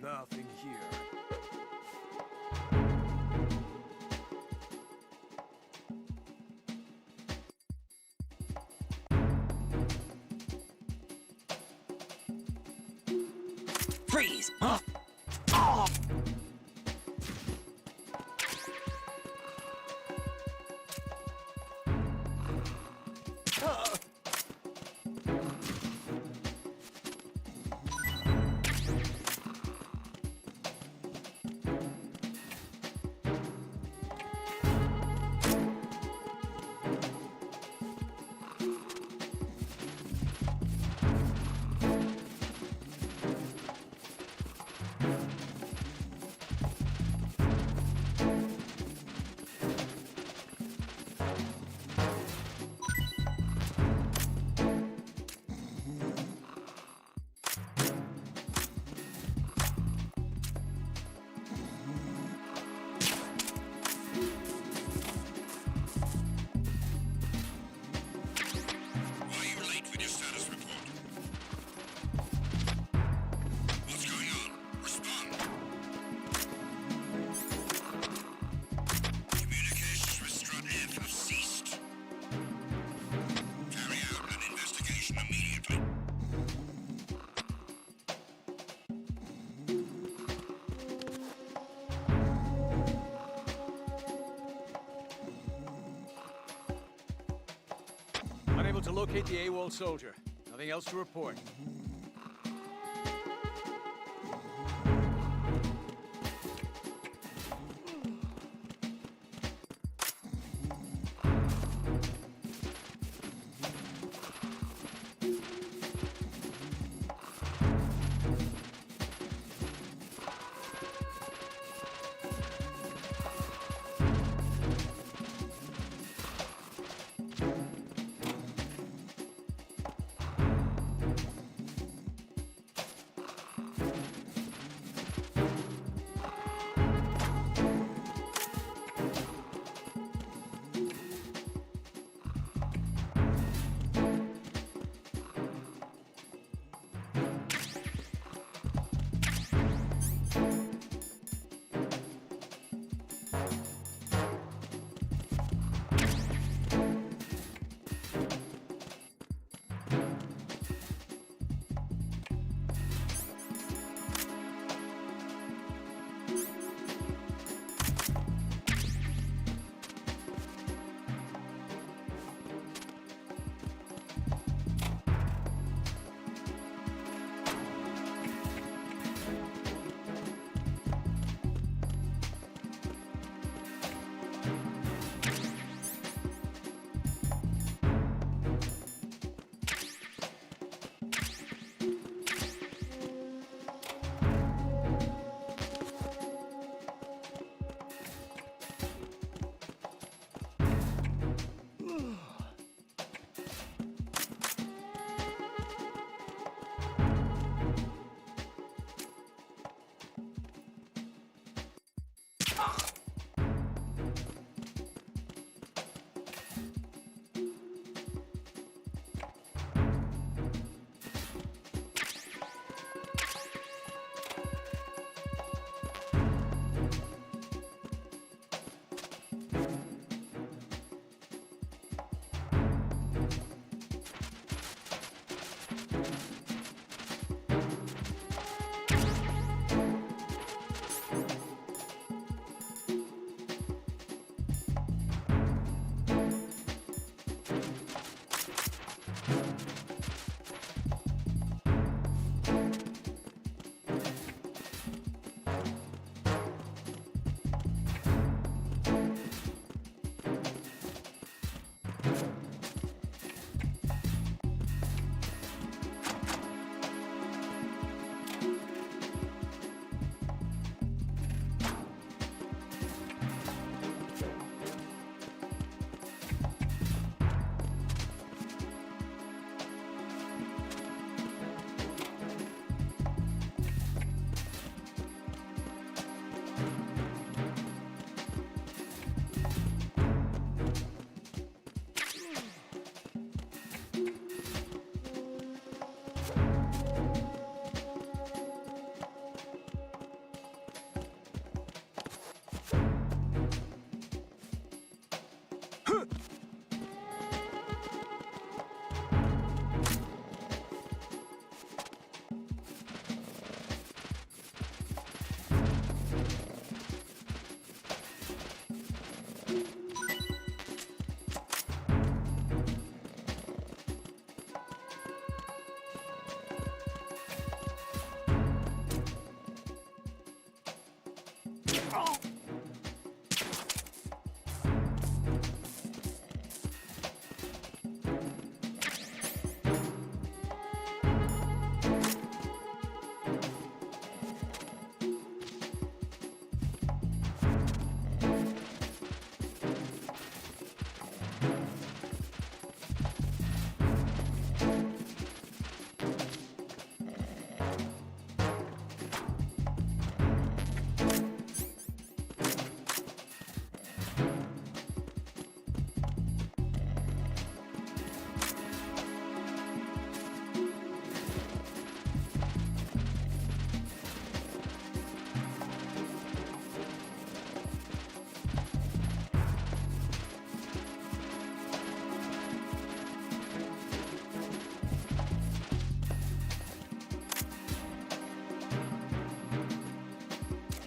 Nothing here. Freeze! Huh? Oh! locate the AWOL soldier. Nothing else to report.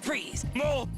Freeze! Move!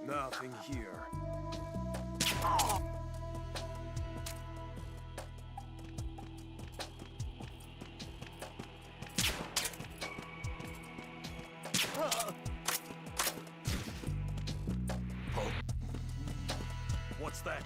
Nothing here. What's that?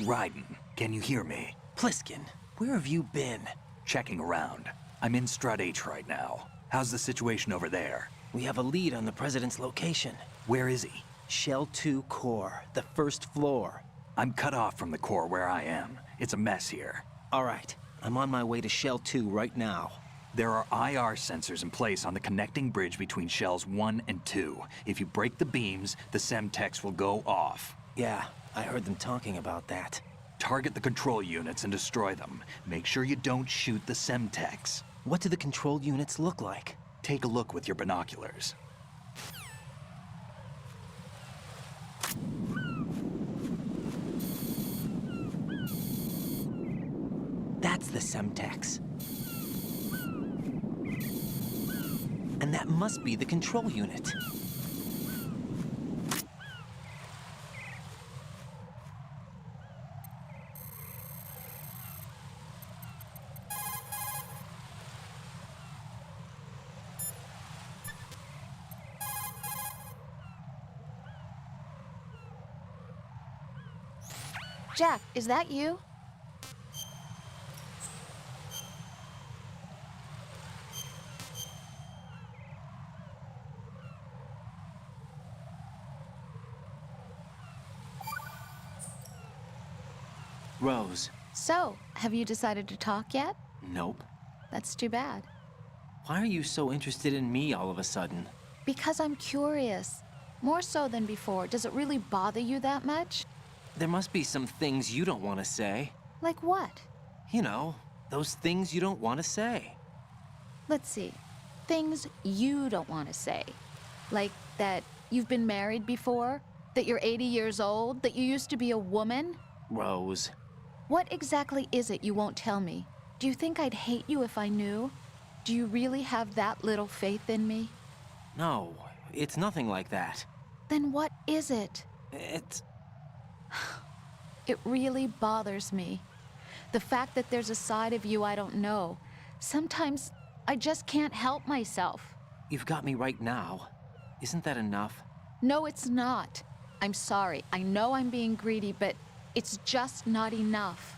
Raiden, can you hear me? Pliskin, where have you been? Checking around. I'm in Strut H right now. How's the situation over there? We have a lead on the President's location. Where is he? Shell 2 core, the first floor. I'm cut off from the core where I am. It's a mess here. All right, I'm on my way to Shell 2 right now. There are IR sensors in place on the connecting bridge between Shells 1 and 2. If you break the beams, the Semtex will go off. Yeah, I heard them talking about that. Target the control units and destroy them. Make sure you don't shoot the Semtex. What do the control units look like? Take a look with your binoculars. That's the Semtex. And that must be the control unit. Jack, is that you? Rose. So, have you decided to talk yet? Nope. That's too bad. Why are you so interested in me all of a sudden? Because I'm curious. More so than before. Does it really bother you that much? There must be some things you don't want to say. Like what? You know, those things you don't want to say. Let's see. Things you don't want to say. Like that you've been married before? That you're 80 years old? That you used to be a woman? Rose. What exactly is it you won't tell me? Do you think I'd hate you if I knew? Do you really have that little faith in me? No, it's nothing like that. Then what is it? It's... It really bothers me. The fact that there's a side of you I don't know. Sometimes I just can't help myself. You've got me right now. Isn't that enough? No, it's not. I'm sorry. I know I'm being greedy, but it's just not enough.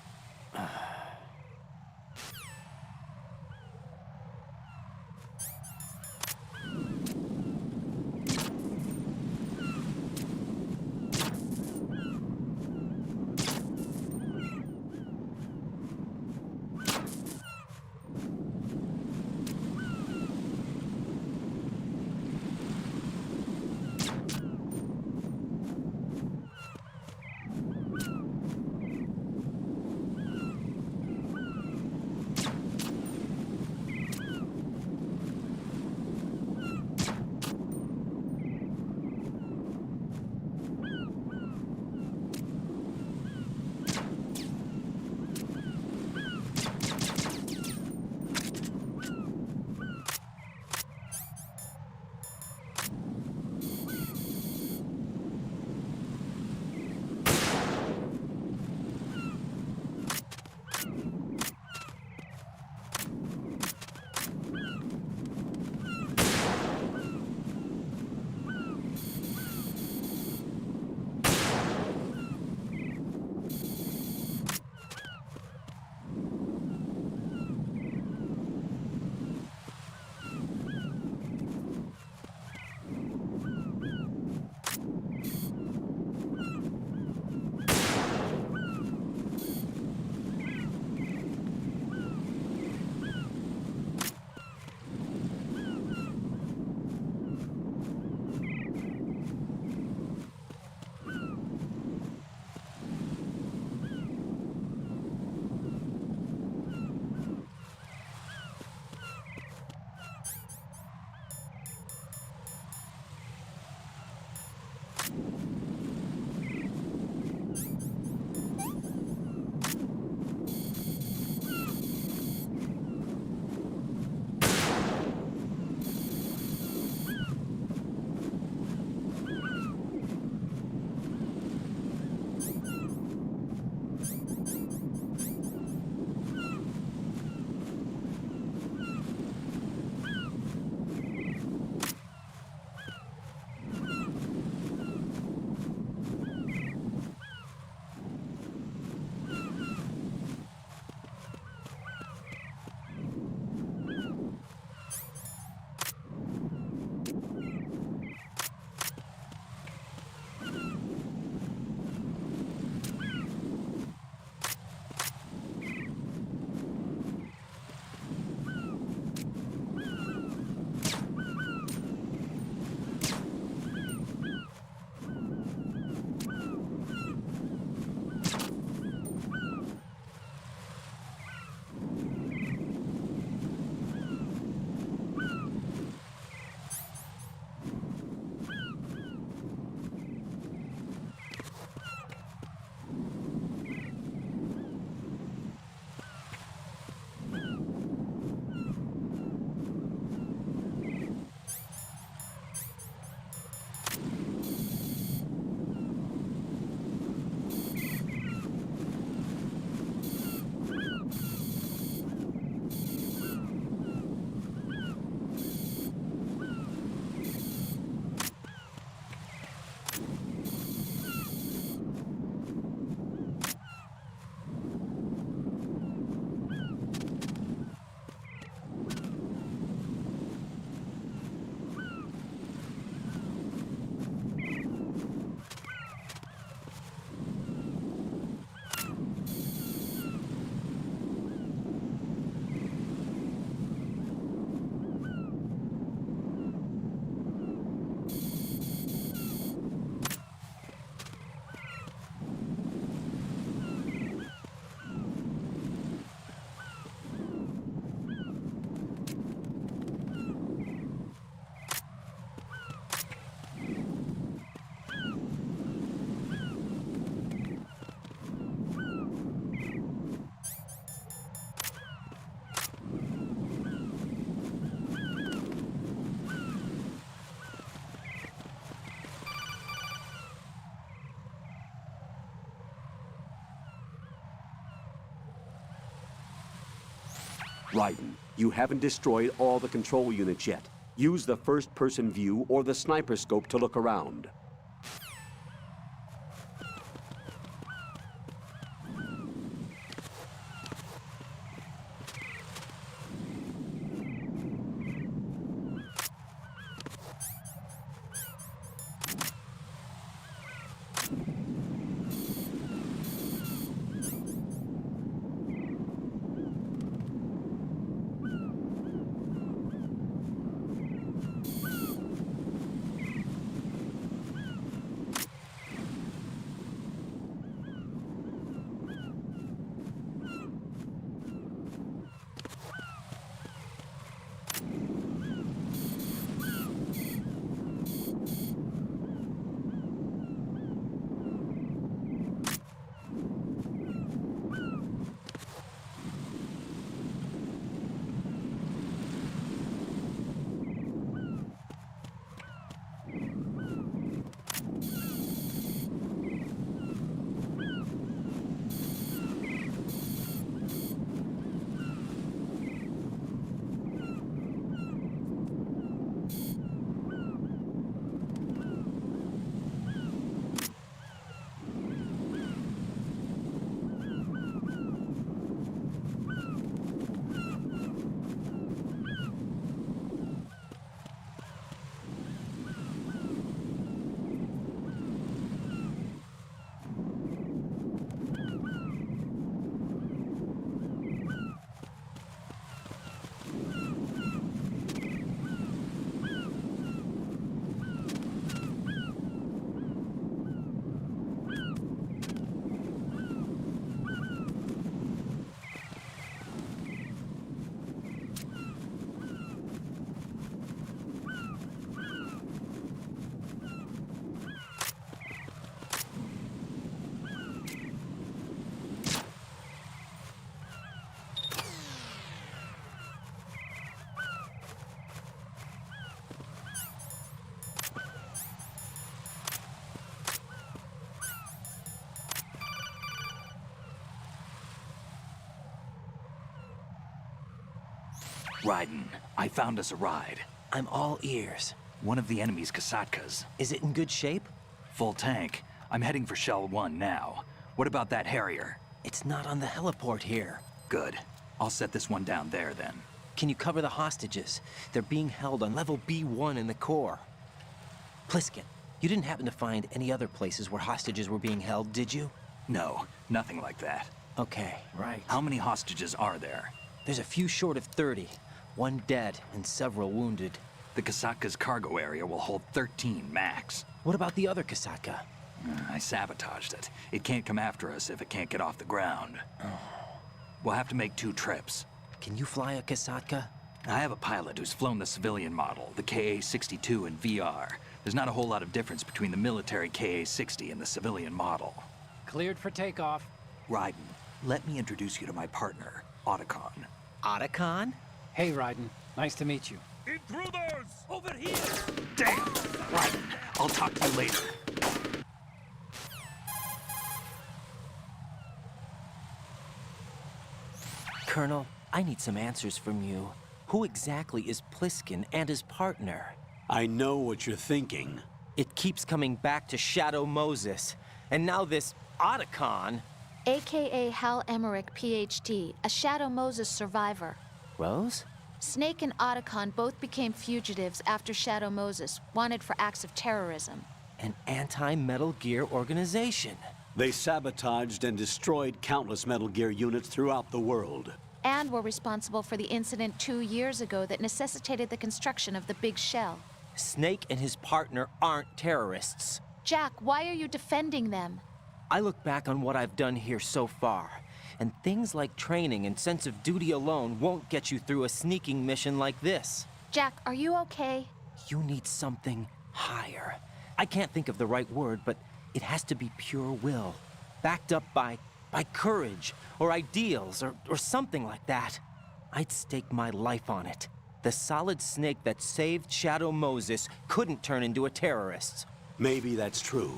Raiden, you haven't destroyed all the control units yet. Use the first-person view or the sniper scope to look around. Raiden, I found us a ride. I'm all ears. One of the enemy's Kasatkas. Is it in good shape? Full tank. I'm heading for Shell 1 now. What about that Harrier? It's not on the heliport here. Good. I'll set this one down there then. Can you cover the hostages? They're being held on level B1 in the core. Pliskin, you didn't happen to find any other places where hostages were being held, did you? No, nothing like that. Okay, right. How many hostages are there? There's a few short of 30. One dead and several wounded. The Kasatka's cargo area will hold 13 max. What about the other Kasatka? I sabotaged it. It can't come after us if it can't get off the ground. We'll have to make 2 trips. Can you fly a Kasatka? I have a pilot who's flown the civilian model, the KA-62 in VR. There's not a whole lot of difference between the military KA-60 and the civilian model. Cleared for takeoff. Raiden, let me introduce you to my partner, Otacon. Otacon? Hey, Raiden. Nice to meet you. Intruders! Over here! Damn! Raiden, I'll talk to you later. Colonel, I need some answers from you. Who exactly is Pliskin and his partner? I know what you're thinking. It keeps coming back to Shadow Moses. And now this Otacon. AKA Hal Emmerich, PhD, a Shadow Moses survivor. Rose? Snake and Otacon both became fugitives after Shadow Moses, wanted for acts of terrorism. An anti-Metal Gear organization. They sabotaged and destroyed countless Metal Gear units throughout the world. And were responsible for the incident 2 years ago that necessitated the construction of the big shell. Snake and his partner aren't terrorists. Jack, why are you defending them? I look back on what I've done here so far, and things like training and sense of duty alone won't get you through a sneaking mission like this. Jack, are you okay? You need something higher. I can't think of the right word, but it has to be pure will, backed up by courage, or ideals, or something like that. I'd stake my life on it. The solid Snake that saved Shadow Moses couldn't turn into a terrorist. Maybe that's true,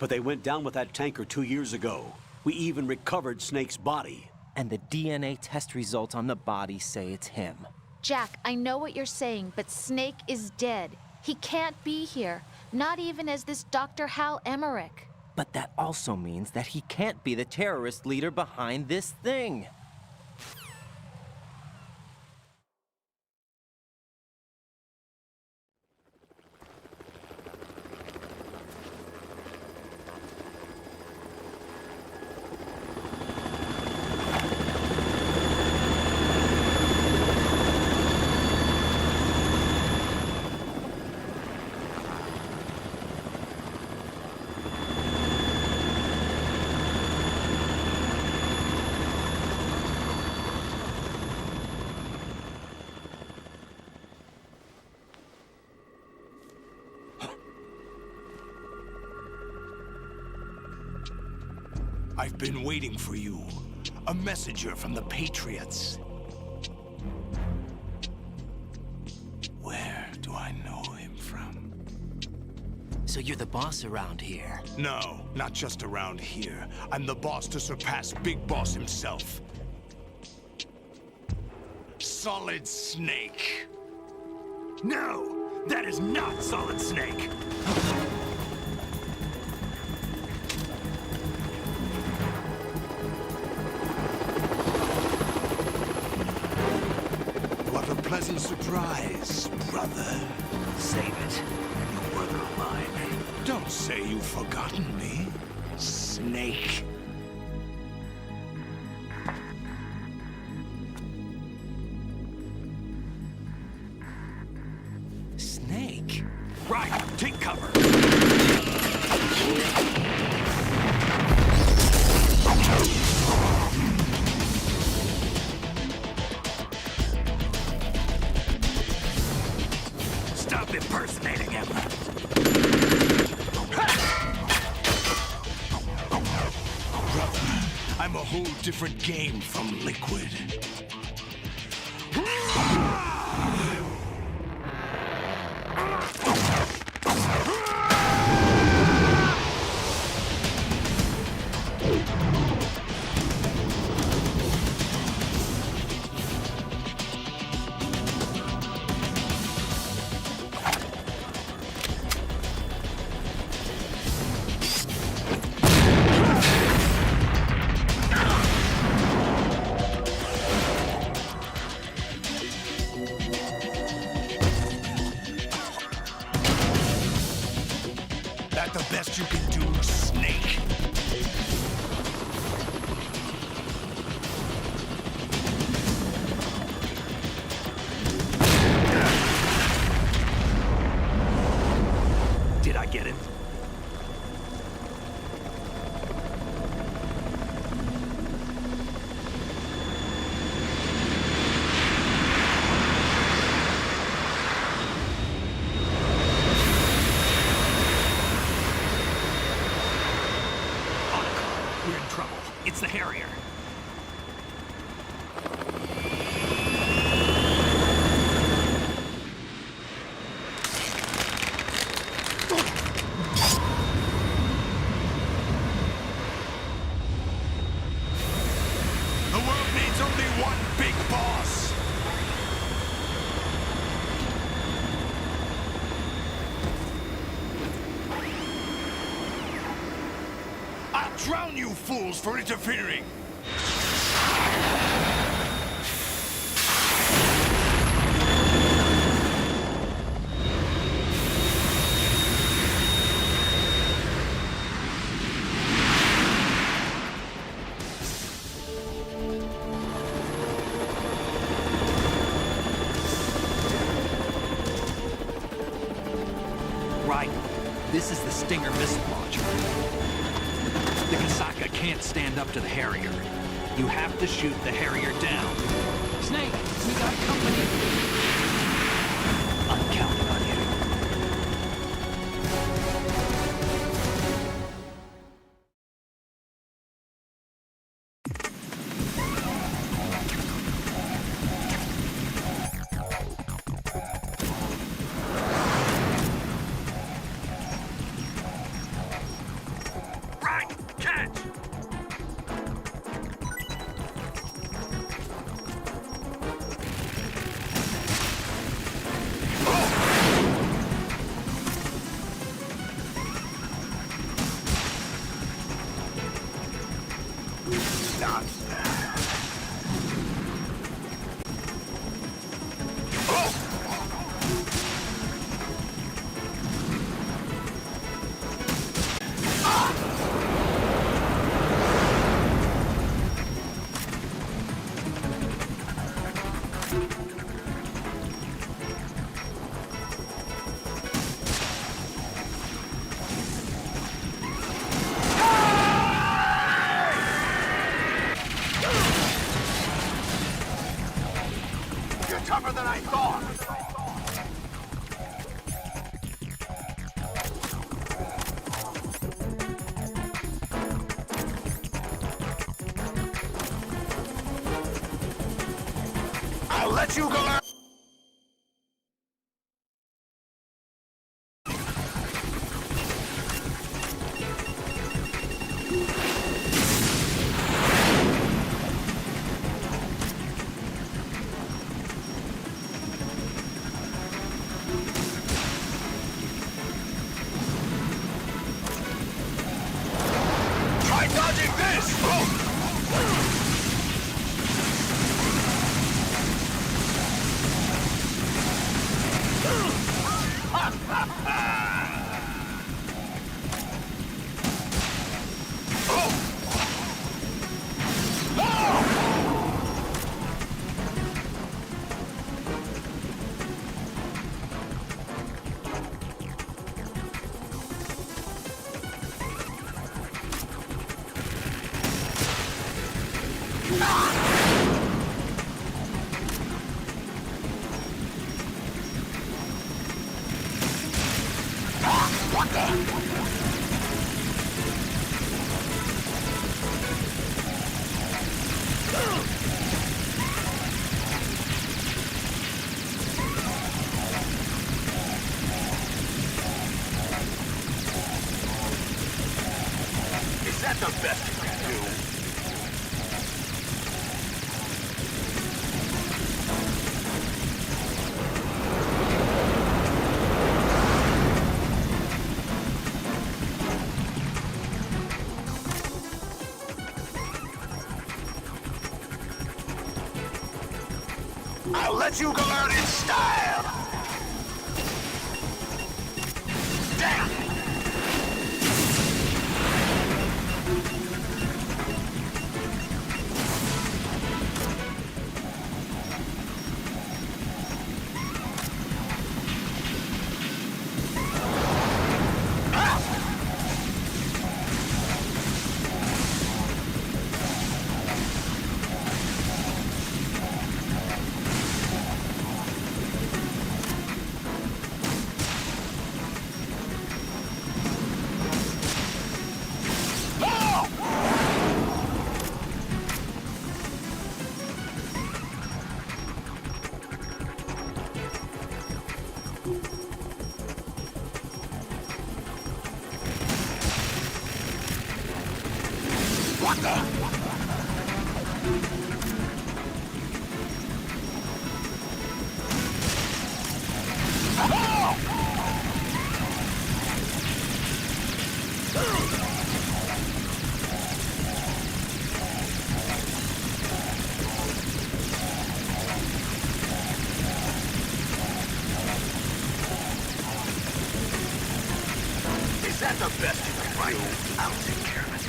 but they went down with that tanker 2 years ago. We even recovered Snake's body. and the DNA test results on the body say it's him. Jack, I know what you're saying, but Snake is dead. He can't be here, not even as this Dr. Hal Emmerich. But that also means that he can't be the terrorist leader behind this thing. I've been waiting for you. A messenger from the Patriots. Where do I know him from? So you're the boss around here? No, not just around here. I'm the boss to surpass Big Boss himself. Solid Snake. No! That is not Solid Snake! What a pleasant surprise, brother. Save it. You work of mine. Don't say you've forgotten me, Snake. Snake? Right, take cover. Stop impersonating him. Brother, I'm a whole different game from Liquid. That the best you can do, Snake? Did I get it? We're in trouble. It's the Harrier. The world needs only one big boss. I'll drown you fools for interfering. Right. This is the Stinger missile launcher. The Kasaka can't stand up to the Harrier. You have to shoot the Harrier down. Snake, we got company. I'm counting on you. Right, catch! tougher than I thought. I'll let you go. Try dodging this! Is that the best you can do? I'll let you go out in style! Damn! What the? Is that the best you can do? I'll take care of it.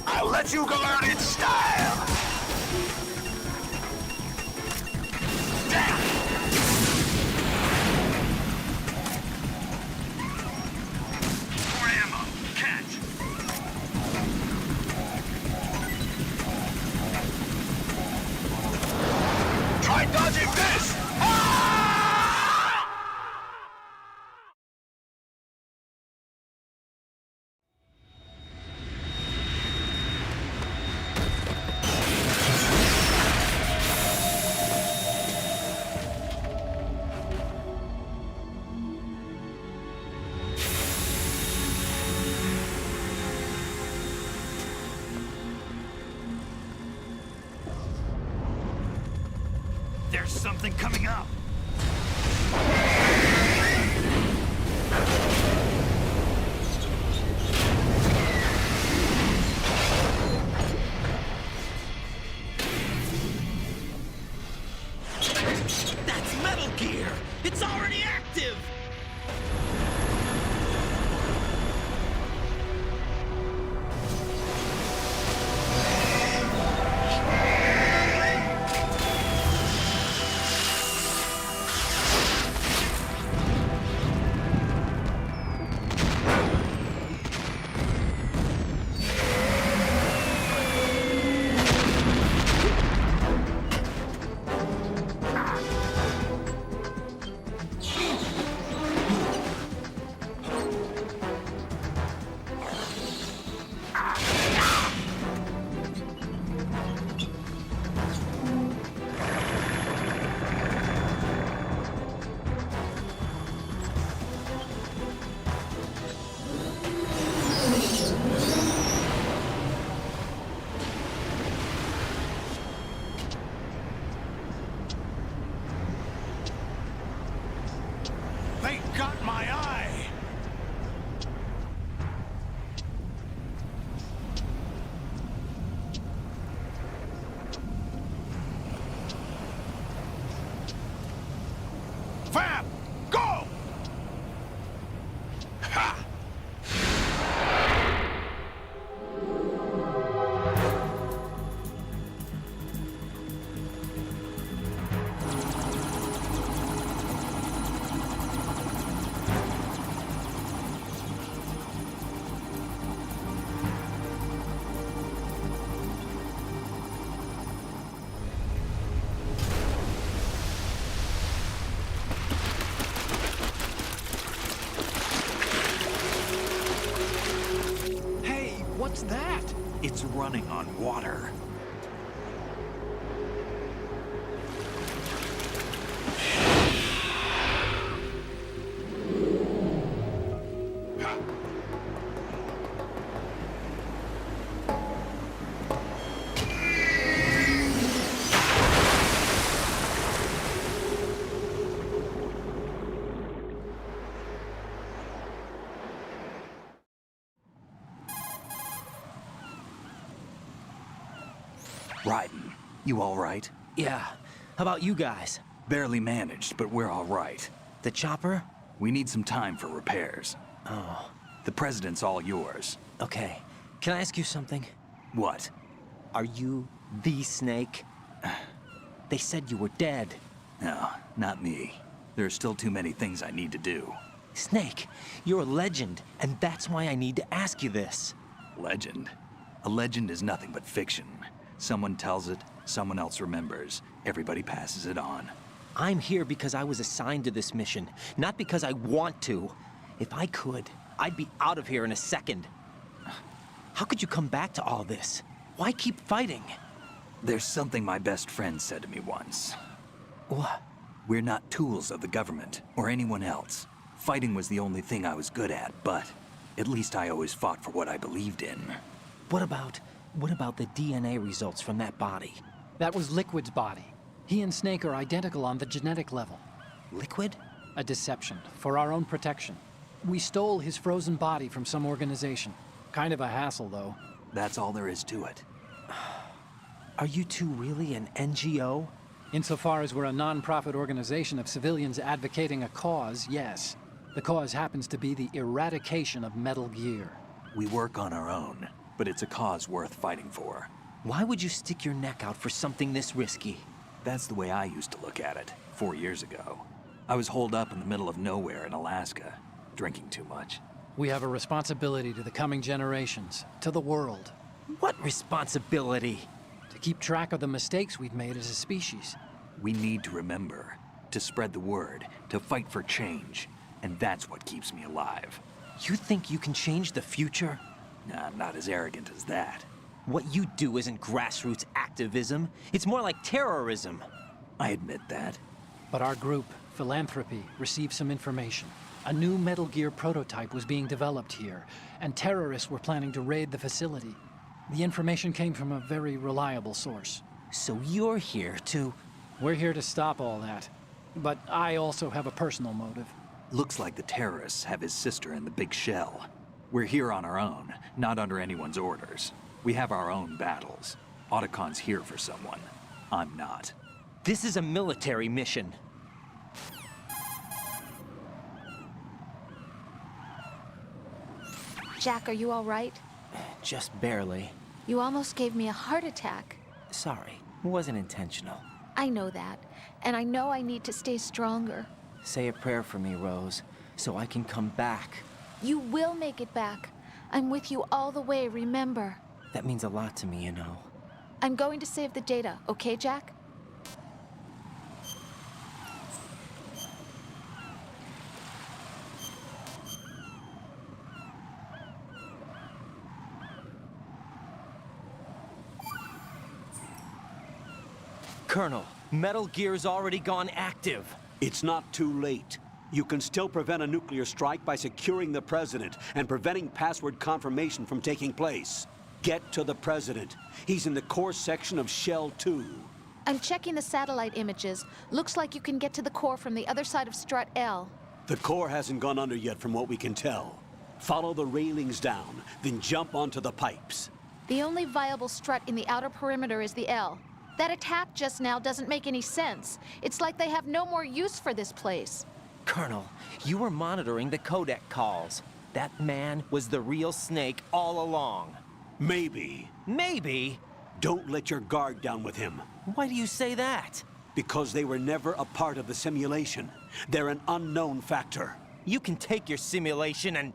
I'll let you go out in style! Damn! More ammo! Catch! Try dodging this! Ah! There's something coming up! That's Metal Gear! It's already active! It's running on water. Raiden, you all right? Yeah. How about you guys? Barely managed, but we're all right. The chopper? We need some time for repairs. Oh, The president's all yours. okay. Can I ask you something? What? Are you the Snake? They said you were dead. No, not me. There are still too many things I need to do. Snake, you're a legend, and that's why I need to ask you this. Legend? A legend is nothing but fiction. Someone tells it, someone else remembers. Everybody passes it on. I'm here because I was assigned to this mission, not because I want to. If I could, I'd be out of here in a second. How could you come back to all this? Why keep fighting? There's something my best friend said to me once. What? We're not tools of the government or anyone else. Fighting was the only thing I was good at, but at least I always fought for what I believed in. What about the DNA results from that body? That was Liquid's body. He and Snake are identical on the genetic level. Liquid? A deception, for our own protection. We stole his frozen body from some organization. Kind of a hassle, though. That's all there is to it. Are you two really an NGO? Insofar as we're a non-profit organization of civilians advocating a cause, yes. The cause happens to be the eradication of Metal Gear. We work on our own, but it's a cause worth fighting for. Why would you stick your neck out for something this risky? That's the way I used to look at it, 4 years ago. I was holed up in the middle of nowhere in Alaska, drinking too much. We have a responsibility to the coming generations, to the world, What responsibility? to keep track of the mistakes we've made as a species. We need to remember, to spread the word, to fight for change, and that's what keeps me alive. You think you can change the future? Nah, I'm not as arrogant as that. What you do isn't grassroots activism. It's more like terrorism. I admit that. But our group, Philanthropy, received some information. A new Metal Gear prototype was being developed here, and terrorists were planning to raid the facility. The information came from a very reliable source. So you're here to... We're here to stop all that. But I also have a personal motive. Looks like the terrorists have his sister in the big shell. We're here on our own, not under anyone's orders. We have our own battles. Otacon's here for someone. I'm not. This is a military mission. Jack, are you all right? Just barely. You almost gave me a heart attack. Sorry, it wasn't intentional. I know that, and I know I need to stay stronger. Say a prayer for me, Rose, so I can come back. You will make it back. I'm with you all the way, remember. That means a lot to me, you know. I'm going to save the data, okay, Jack? Colonel, Metal Gear's already gone active. It's not too late. You can still prevent a nuclear strike by securing the president and preventing password confirmation from taking place. Get to the president. He's in the core section of Shell 2. I'm checking the satellite images. Looks like you can get to the core from the other side of Strut L. The core hasn't gone under yet from what we can tell. Follow the railings down, then jump onto the pipes. The only viable strut in the outer perimeter is the L. That attack just now doesn't make any sense. It's like they have no more use for this place. Colonel, you were monitoring the codec calls. That man was the real Snake all along. Maybe. Maybe? Don't let your guard down with him. Why do you say that? Because they were never a part of the simulation. They're an unknown factor. You can take your simulation and...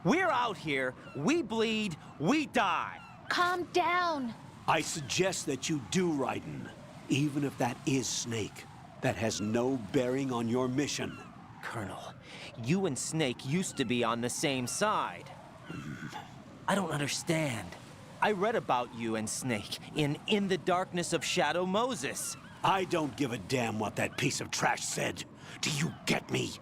We're out here, we bleed, we die. Calm down. I suggest that you do, Raiden. Even if that is Snake, that has no bearing on your mission. Colonel, you and Snake used to be on the same side. I don't understand. I read about you and Snake in the Darkness of Shadow Moses. I don't give a damn what that piece of trash said. Do you get me?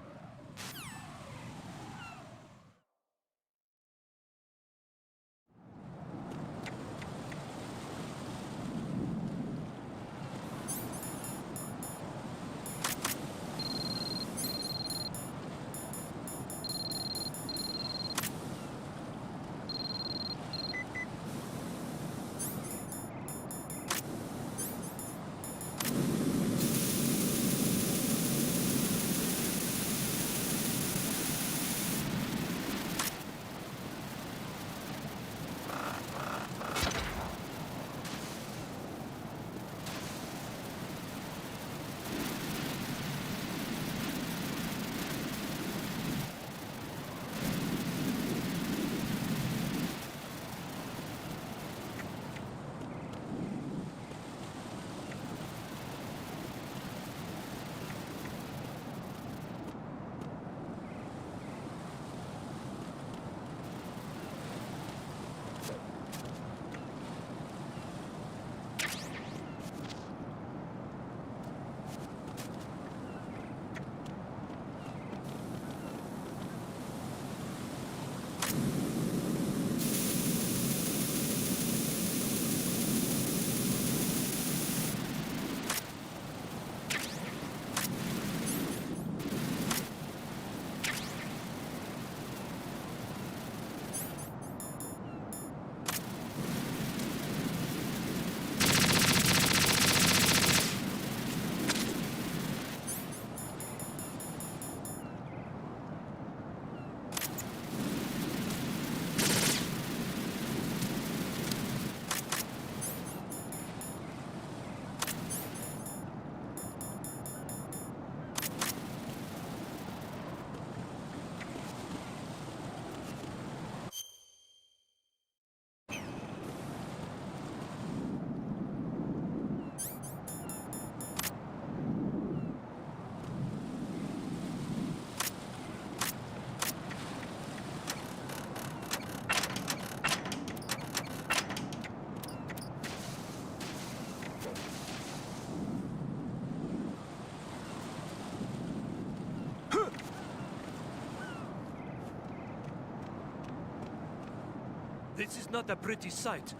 This is not a pretty sight.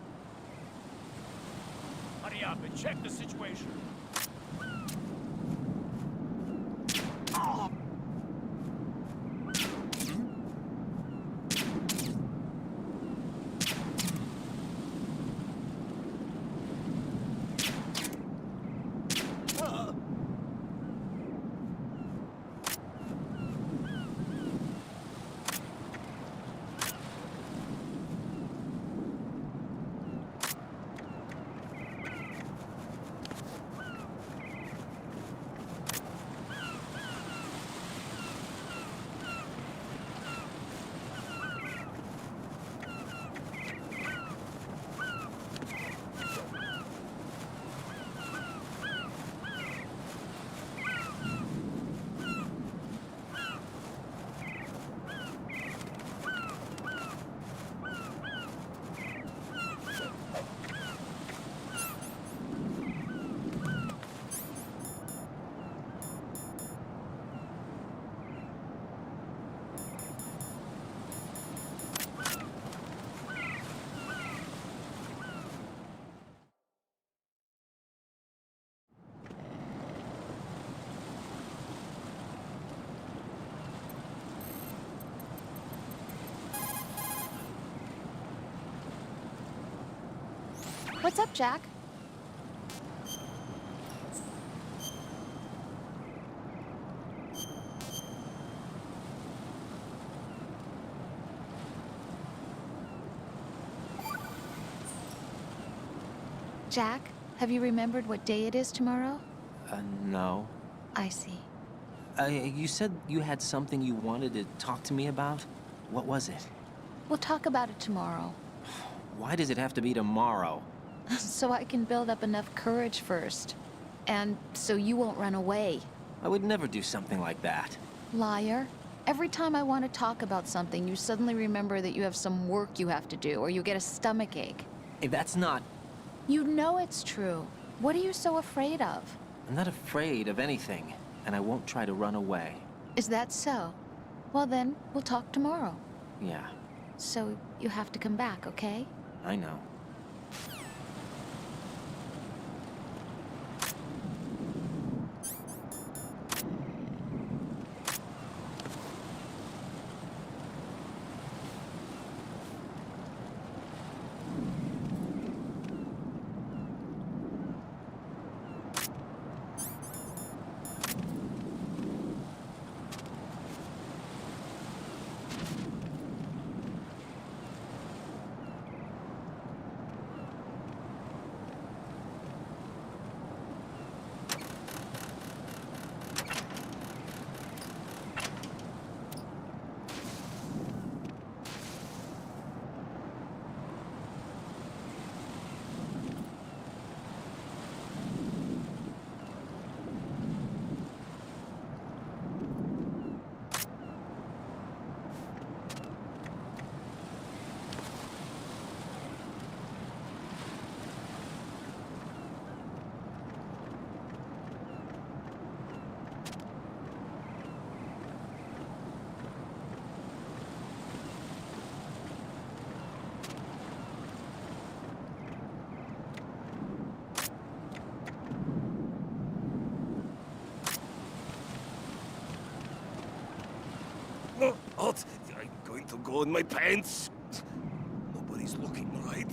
Hurry up and check the situation. What's up, Jack? Jack, have you remembered what day it is tomorrow? No. I see. You said you had something you wanted to talk to me about? What was it? We'll talk about it tomorrow. Why does it have to be tomorrow? So I can build up enough courage first. And so you won't run away. I would never do something like that. Liar. Every time I want to talk about something, you suddenly remember that you have some work you have to do, or you get a stomachache. Hey, that's not... You know it's true. What are you so afraid of? I'm not afraid of anything, and I won't try to run away. Is that so? Well then, we'll talk tomorrow. Yeah, So you have to come back, okay? I know. What? I'm going to go in my pants. Nobody's looking, right?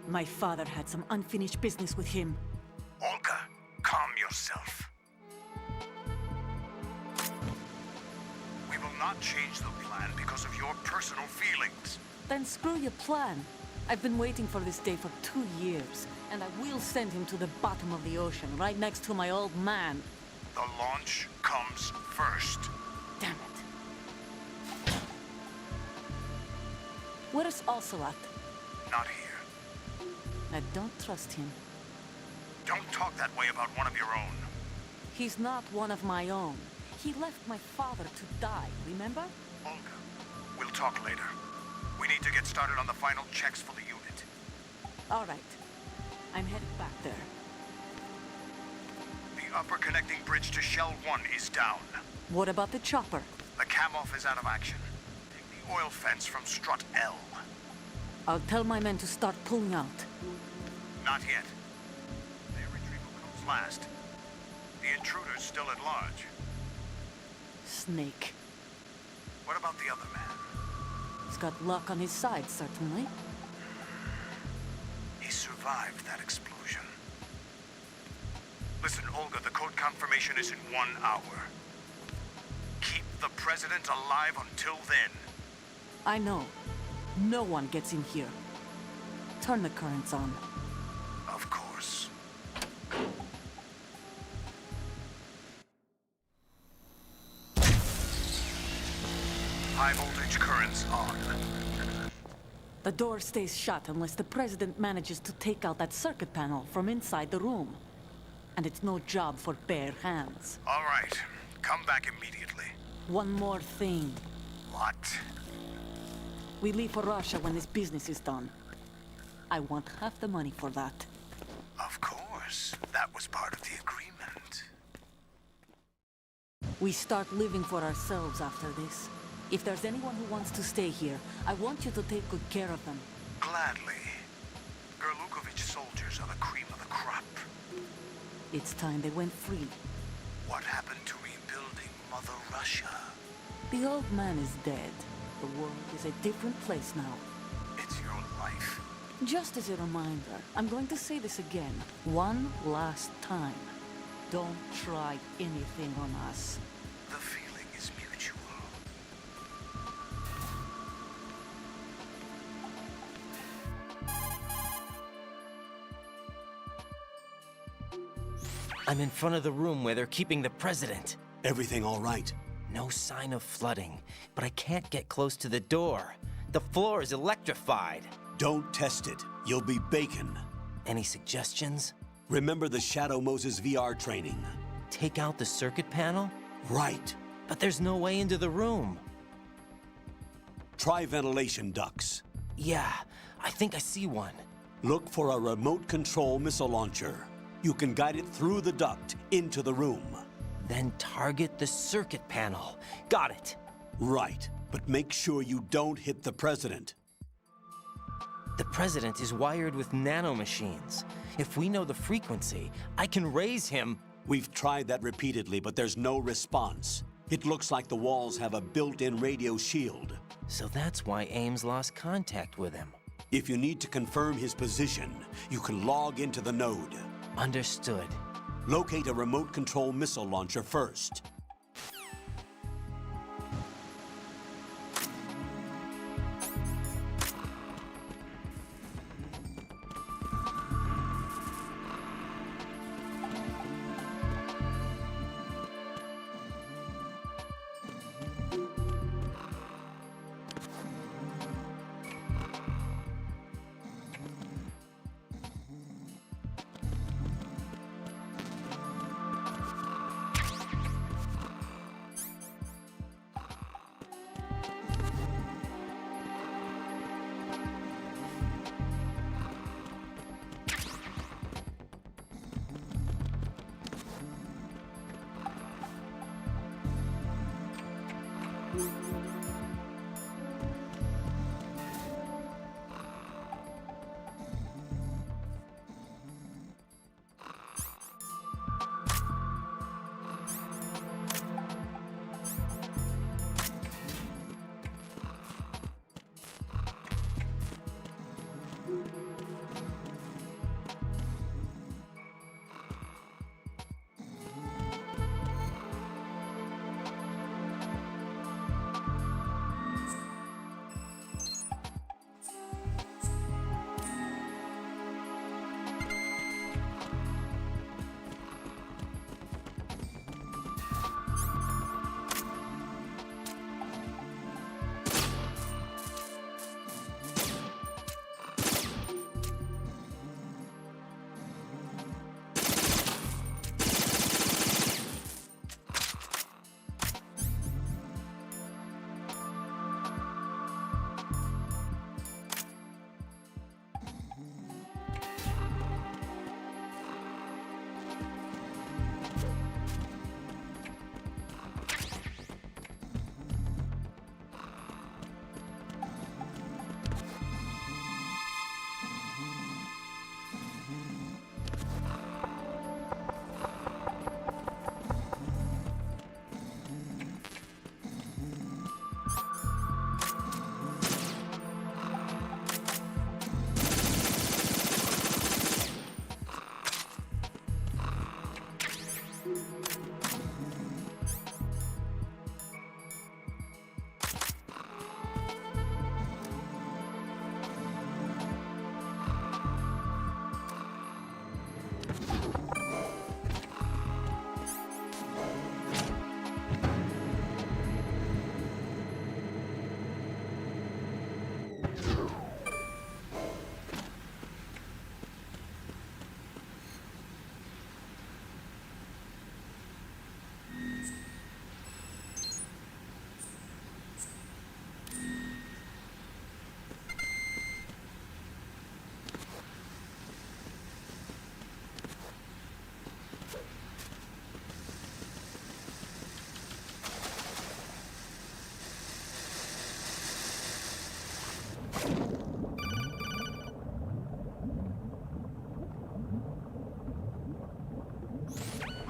My father had some unfinished business with him. Olga, calm yourself. We will not change the plan because of your personal feelings. Then screw your plan. I've been waiting for this day for 2 years, and I will send him to the bottom of the ocean, right next to my old man. The launch comes first. Damn it. Where's Ocelot? Not here. I don't trust him. Don't talk that way about one of your own. He's not one of my own. He left my father to die, remember? Olga, we'll talk later. We need to get started on the final checks for the unit. All right. I'm headed back there. The upper connecting bridge to Shell 1 is down. What about the chopper? The cam-off is out of action. Take the oil fence from strut L. I'll tell my men to start pulling out. Not yet. Their retrieval comes last. The intruder's still at large. Snake. What about the other man? He's got luck on his side, certainly. He survived that explosion. Listen, Olga, the code confirmation is in 1 hour. Keep the president alive until then. I know. No one gets in here. Turn the currents on. Of course. High voltage currents on. The door stays shut unless the president manages to take out that circuit panel from inside the room. And it's no job for bare hands. All right. Come back immediately. One more thing. What? We leave for Russia when this business is done. I want half the money for that. Of course. That was part of the agreement. We start living for ourselves after this. If there's anyone who wants to stay here, I want you to take good care of them. Gladly. Gerlukovich soldiers are the cream of the crop. It's time they went free. What happened to rebuilding Mother Russia? The old man is dead. The world is a different place now. It's your life. Just as a reminder, I'm going to say this again, one last time. Don't try anything on us. The feeling is mutual. I'm in front of the room where they're keeping the president. Everything all right? No sign of flooding, but I can't get close to the door. The floor is electrified. Don't test it. You'll be bacon. Any suggestions? Remember the Shadow Moses VR training? Take out the circuit panel? Right. But there's no way into the room. Try ventilation ducts. Yeah, I think I see one. Look for a remote control missile launcher. You can guide it through the duct into the room. Then target the circuit panel. Got it. Right, but make sure you don't hit the president. The president is wired with nanomachines. If we know the frequency, I can raise him. We've tried that repeatedly, but there's no response. It looks like the walls have a built-in radio shield. So that's why Ames lost contact with him. If you need to confirm his position, you can log into the node. Understood. Locate a remote control missile launcher first.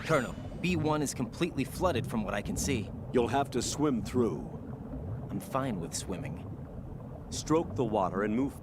Colonel, B1 is completely flooded from what I can see. You'll have to swim through. I'm fine with swimming. Stroke the water and move.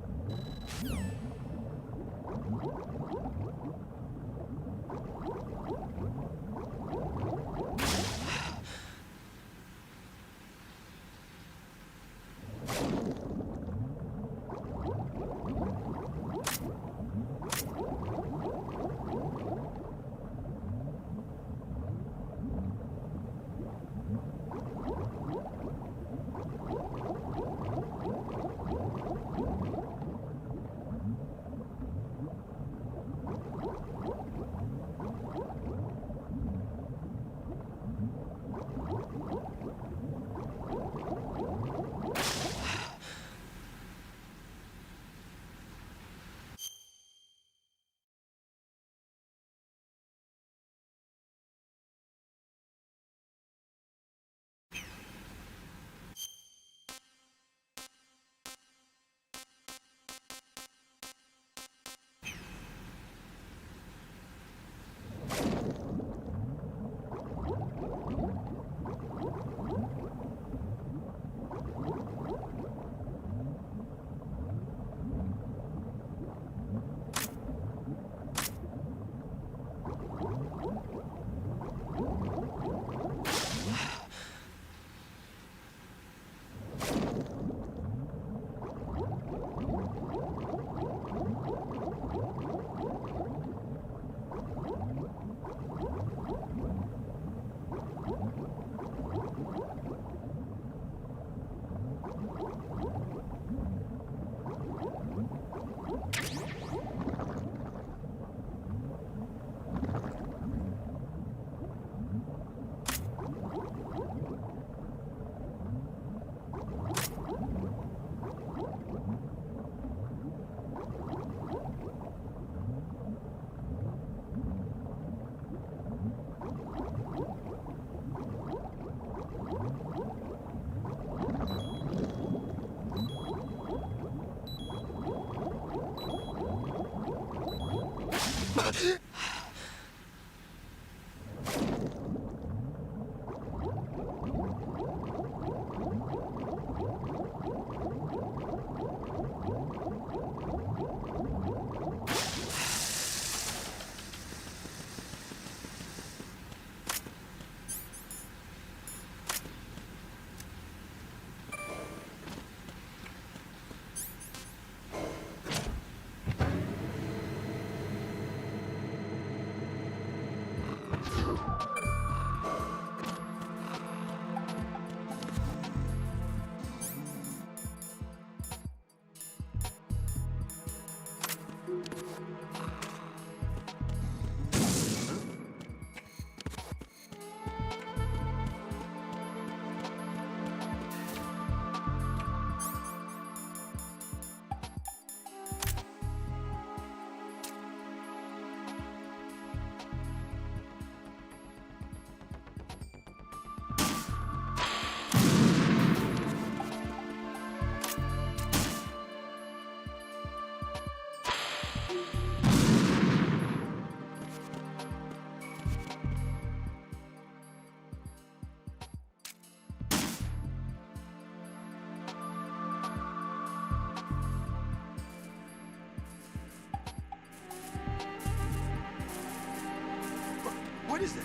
What is that?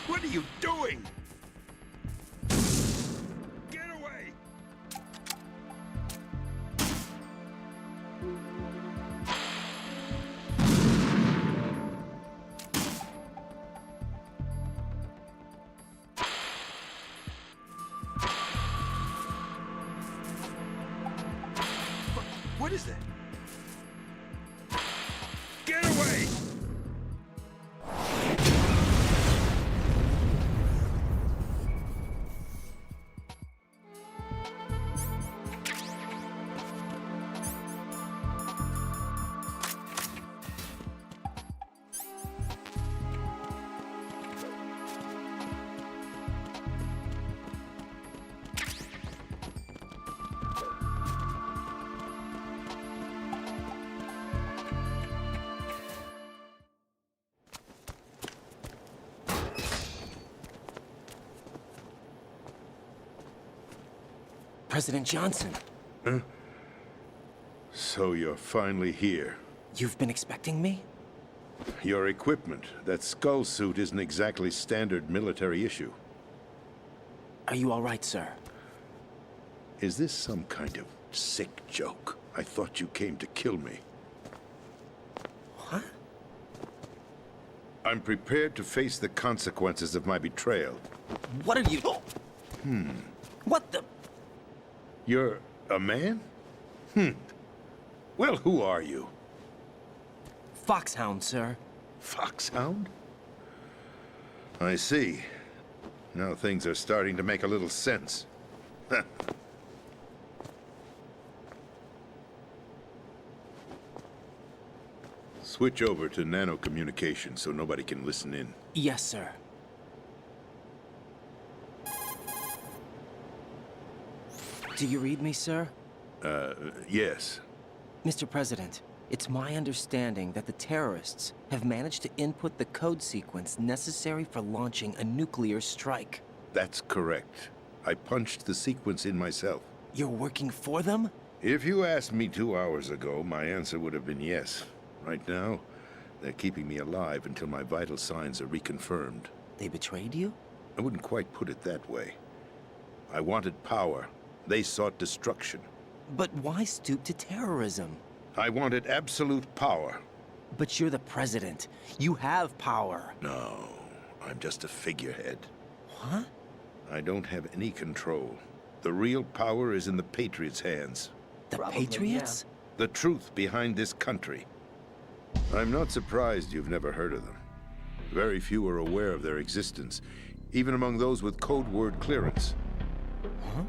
What are you doing? Get away! What is that? Get away! President Johnson. So you're finally here. You've been expecting me? Your equipment, that skull suit isn't exactly standard military issue. Are you all right, sir? Is this some kind of sick joke? I thought you came to kill me. What? I'm prepared to face the consequences of my betrayal. What are you... What the... You're a man? Well, who are you? Foxhound, sir. Foxhound? I see. Now things are starting to make a little sense. Switch over to nano-communication so nobody can listen in. Yes, sir. Do you read me, sir? Yes. Mr. President, it's my understanding that the terrorists have managed to input the code sequence necessary for launching a nuclear strike. That's correct. I punched the sequence in myself. You're working for them? If you asked me 2 hours ago, my answer would have been yes. Right now, they're keeping me alive until my vital signs are reconfirmed. They betrayed you? I wouldn't quite put it that way. I wanted power. They sought destruction. But why stoop to terrorism? I wanted absolute power. But you're the president. You have power. No, I'm just a figurehead. What? I don't have any control. The real power is in the Patriots' hands. The Patriots? The truth behind this country. I'm not surprised you've never heard of them. Very few are aware of their existence, even among those with code word clearance. Huh?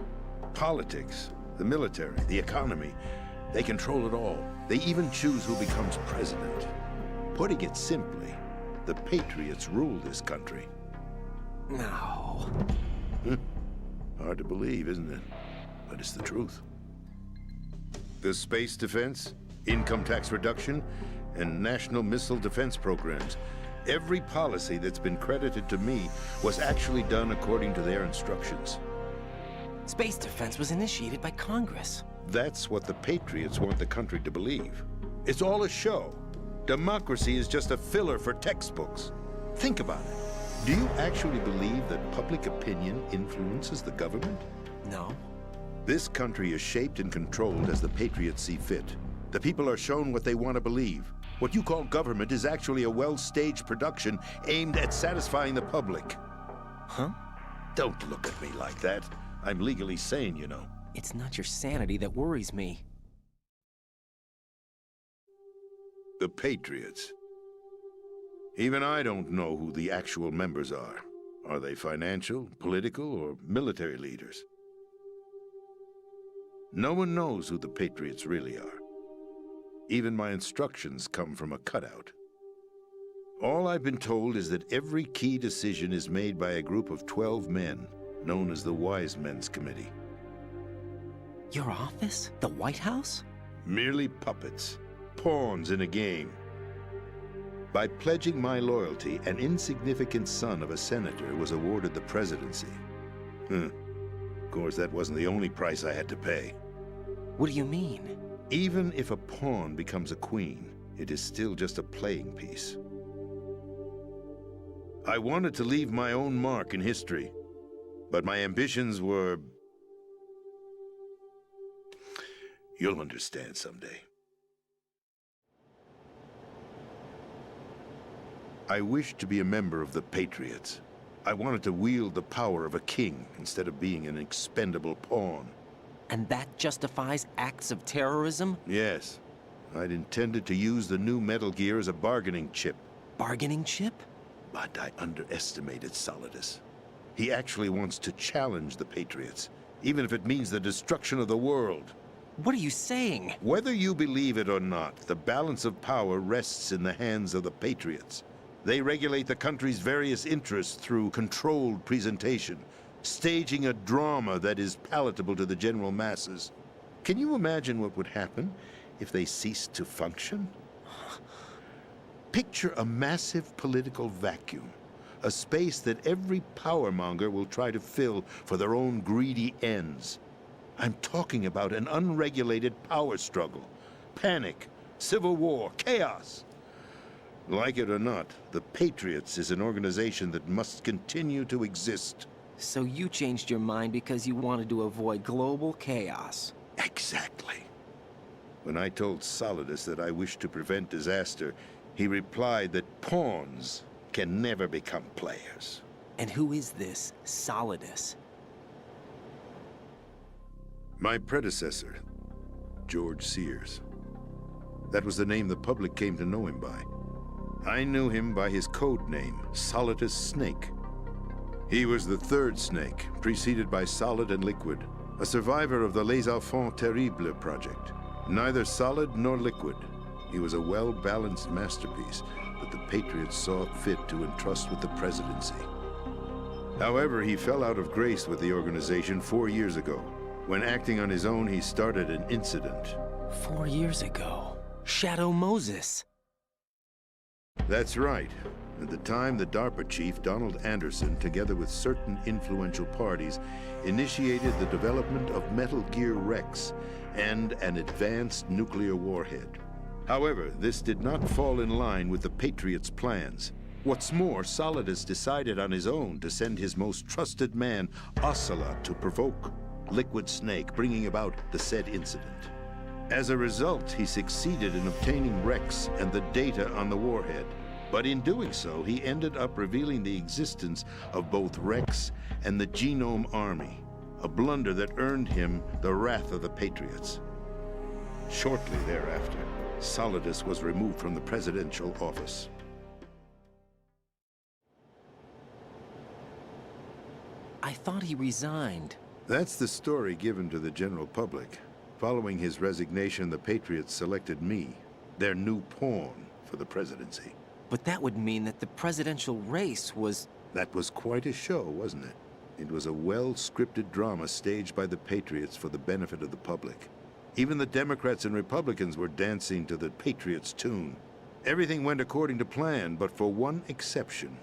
Politics, the military, the economy, they control it all. They even choose who becomes president. Putting it simply, the Patriots rule this country. No. Hard to believe, isn't it? But it's the truth. The space defense, income tax reduction, and national missile defense programs. Every policy that's been credited to me was actually done according to their instructions. Space defense was initiated by Congress. That's what the Patriots want the country to believe. It's all a show. Democracy is just a filler for textbooks. Think about it. Do you actually believe that public opinion influences the government? No. This country is shaped and controlled as the Patriots see fit. The people are shown what they want to believe. What you call government is actually a well-staged production aimed at satisfying the public. Huh? Don't look at me like that. I'm legally sane, you know. It's not your sanity that worries me. The Patriots. Even I don't know who the actual members are. Are they financial, political, or military leaders? No one knows who the Patriots really are. Even my instructions come from a cutout. All I've been told is that every key decision is made by a group of 12 men, known as the Wise Men's Committee. Your office? The White House? Merely puppets, pawns in a game. By pledging my loyalty, an insignificant son of a senator was awarded the presidency. Of course, that wasn't the only price I had to pay. What do you mean? Even if a pawn becomes a queen, it is still just a playing piece. I wanted to leave my own mark in history, but my ambitions were... You'll understand someday. I wished to be a member of the Patriots. I wanted to wield the power of a king instead of being an expendable pawn. And that justifies acts of terrorism? Yes. I'd intended to use the new Metal Gear as a bargaining chip. Bargaining chip? But I underestimated Solidus. He actually wants to challenge the Patriots, even if it means the destruction of the world. What are you saying? Whether you believe it or not, the balance of power rests in the hands of the Patriots. They regulate the country's various interests through controlled presentation, staging a drama that is palatable to the general masses. Can you imagine what would happen if they ceased to function? Picture a massive political vacuum, a space that every powermonger will try to fill for their own greedy ends. I'm talking about an unregulated power struggle. Panic, civil war, chaos. Like it or not, the Patriots is an organization that must continue to exist. So you changed your mind because you wanted to avoid global chaos. Exactly. When I told Solidus that I wished to prevent disaster, he replied that pawns can never become players. And who is this Solidus? My predecessor, George Sears. That was the name the public came to know him by. I knew him by his code name, Solidus Snake. He was the third snake, preceded by Solid and Liquid, a survivor of the Les Enfants Terribles project. Neither solid nor liquid, he was a well-balanced masterpiece that the Patriots saw fit to entrust with the presidency. However, he fell out of grace with the organization 4 years ago. When acting on his own, he started an incident. 4 years ago. Shadow Moses. That's right. At the time, the DARPA chief, Donald Anderson, together with certain influential parties, initiated the development of Metal Gear Rex and an advanced nuclear warhead. However, this did not fall in line with the Patriots' plans. What's more, Solidus decided on his own to send his most trusted man, Ocelot, to provoke Liquid Snake, bringing about the said incident. As a result, he succeeded in obtaining Rex and the data on the warhead. But in doing so, he ended up revealing the existence of both Rex and the Genome Army, a blunder that earned him the wrath of the Patriots. Shortly thereafter, Solidus was removed from the presidential office. I thought he resigned. That's the story given to the general public. Following his resignation, the Patriots selected me, their new pawn, for the presidency. But that would mean that the presidential race was... That was quite a show, wasn't it? It was a well-scripted drama staged by the Patriots for the benefit of the public. Even the Democrats and Republicans were dancing to the Patriots' tune. Everything went according to plan, but for one exception.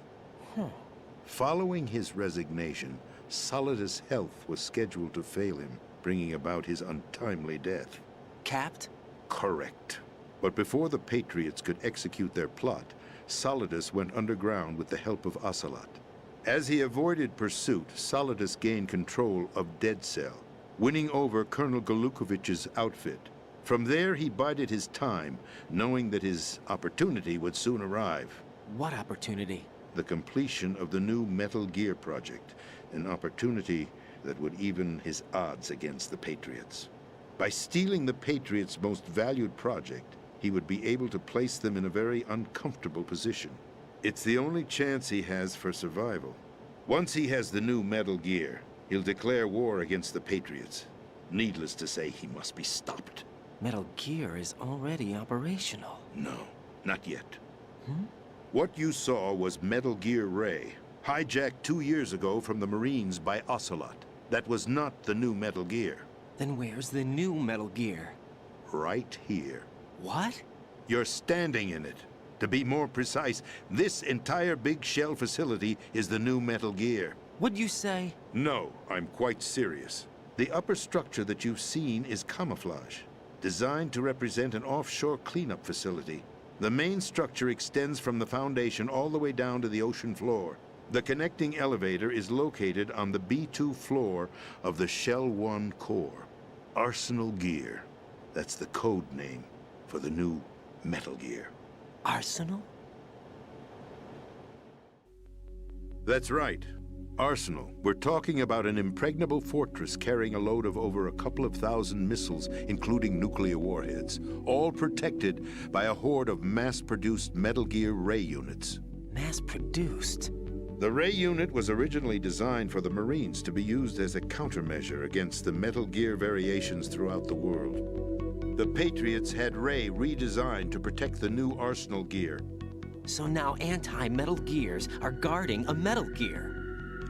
Following his resignation, Solidus' health was scheduled to fail him, bringing about his untimely death. Capped? Correct. But before the Patriots could execute their plot, Solidus went underground with the help of Ocelot. As he avoided pursuit, Solidus gained control of Dead Cell, winning over Colonel Golukovich's outfit. From there, he bided his time, knowing that his opportunity would soon arrive. What opportunity? The completion of the new Metal Gear project, an opportunity that would even his odds against the Patriots. By stealing the Patriots' most valued project, he would be able to place them in a very uncomfortable position. It's the only chance he has for survival. Once he has the new Metal Gear, he'll declare war against the Patriots. Needless to say, he must be stopped. Metal Gear is already operational. No, not yet. What you saw was Metal Gear Ray, hijacked 2 years ago from the Marines by Ocelot. That was not the new Metal Gear. Then where's the new Metal Gear? Right here. What? You're standing in it. To be more precise, this entire big shell facility is the new Metal Gear. What'd you say? No, I'm quite serious. The upper structure that you've seen is camouflage, designed to represent an offshore cleanup facility. The main structure extends from the foundation all the way down to the ocean floor. The connecting elevator is located on the B2 floor of the Shell 1 core. Arsenal Gear. That's the code name for the new Metal Gear. Arsenal? That's right. Arsenal. We're talking about an impregnable fortress carrying a load of over a couple of thousand missiles, including nuclear warheads, all protected by a horde of mass-produced Metal Gear Ray units. Mass-produced? The Ray unit was originally designed for the Marines to be used as a countermeasure against the Metal Gear variations throughout the world. The Patriots had Ray redesigned to protect the new Arsenal Gear. So now anti-Metal Gears are guarding a Metal Gear.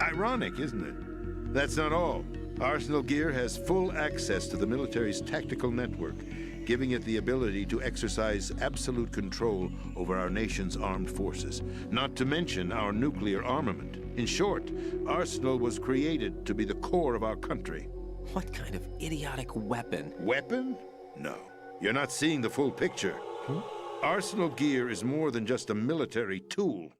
Ironic, isn't it? That's not all. Arsenal Gear has full access to the military's tactical network, giving it the ability to exercise absolute control over our nation's armed forces, not to mention our nuclear armament. In short, Arsenal was created to be the core of our country. What kind of idiotic weapon? Weapon? No. You're not seeing the full picture. Arsenal gear is more than just a military tool.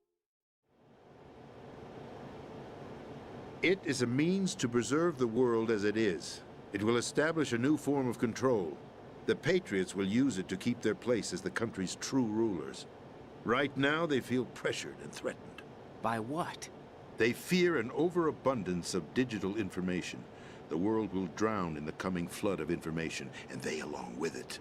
It is a means to preserve the world as it is. It will establish a new form of control. The Patriots will use it to keep their place as the country's true rulers. Right now, they feel pressured and threatened. By what? They fear an overabundance of digital information. The world will drown in the coming flood of information, and they along with it.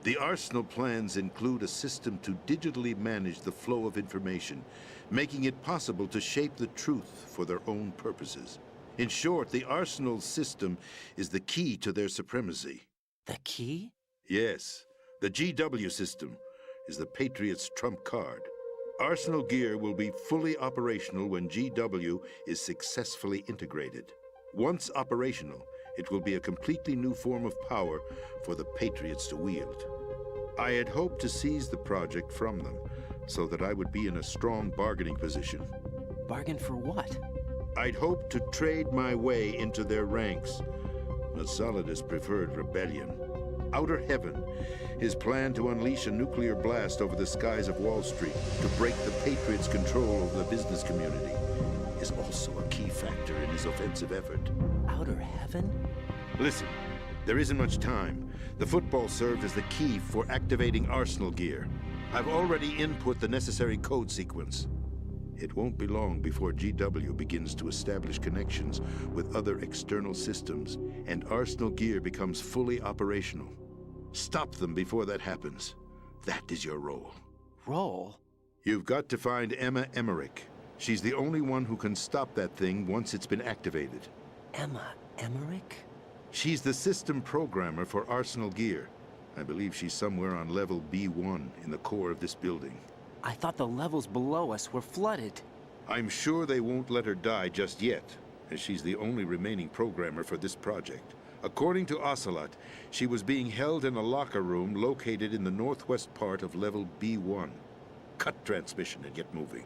The Arsenal plans include a system to digitally manage the flow of information, making it possible to shape the truth for their own purposes. In short, the Arsenal system is the key to their supremacy. The key? Yes, the GW system is the Patriots' trump card. Arsenal gear will be fully operational when GW is successfully integrated. Once operational, it will be a completely new form of power for the Patriots to wield. I had hoped to seize the project from them, so that I would be in a strong bargaining position. Bargain for what? I'd hoped to trade my way into their ranks, but Solidus preferred rebellion. Outer Heaven, his plan to unleash a nuclear blast over the skies of Wall Street to break the Patriots' control over the business community, is also a key factor in his offensive effort. Outer Heaven? Listen, there isn't much time. The football served as the key for activating Arsenal gear. I've already input the necessary code sequence. It won't be long before GW begins to establish connections with other external systems, and Arsenal gear becomes fully operational. Stop them before that happens. That is your role. Role? You've got to find Emma Emmerich. She's the only one who can stop that thing once it's been activated. Emma Emmerich? She's the system programmer for Arsenal gear. I believe she's somewhere on level B1 in the core of this building. I thought the levels below us were flooded. I'm sure they won't let her die just yet, as she's the only remaining programmer for this project. According to Ocelot, she was being held in a locker room located in the northwest part of level B1. Cut transmission and get moving.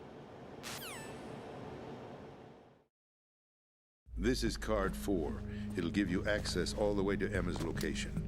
This is card 4. It'll give you access all the way to Emma's location.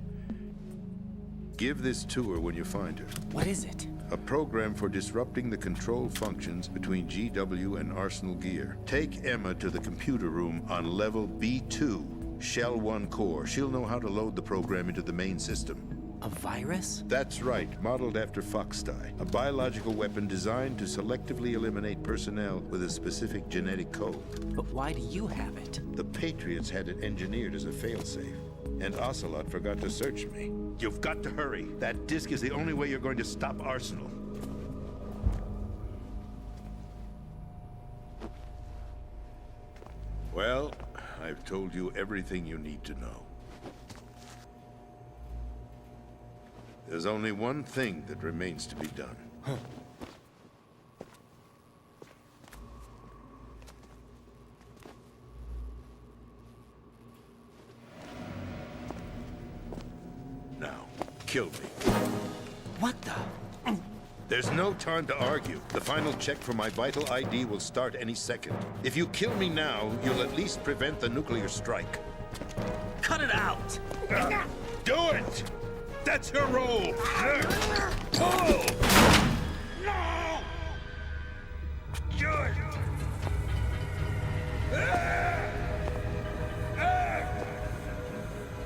Give this to her when you find her. What is it? A program for disrupting the control functions between GW and Arsenal gear. Take Emma to the computer room on level B2, Shell 1 core. She'll know how to load the program into the main system. A virus? That's right, modeled after Foxdie, a biological weapon designed to selectively eliminate personnel with a specific genetic code. But why do you have it? The Patriots had it engineered as a failsafe, and Ocelot forgot to search me. You've got to hurry. That disk is the only way you're going to stop Arsenal. Well, I've told you everything you need to know. There's only one thing that remains to be done. Now, kill me. What the? There's no time to argue. The final check for my vital ID will start any second. If you kill me now, you'll at least prevent the nuclear strike. Cut it out! Do it! That's your role! Oh! No! Do it!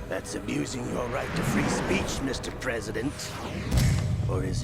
That's abusing your right to free speech, Mr. President. Or is it?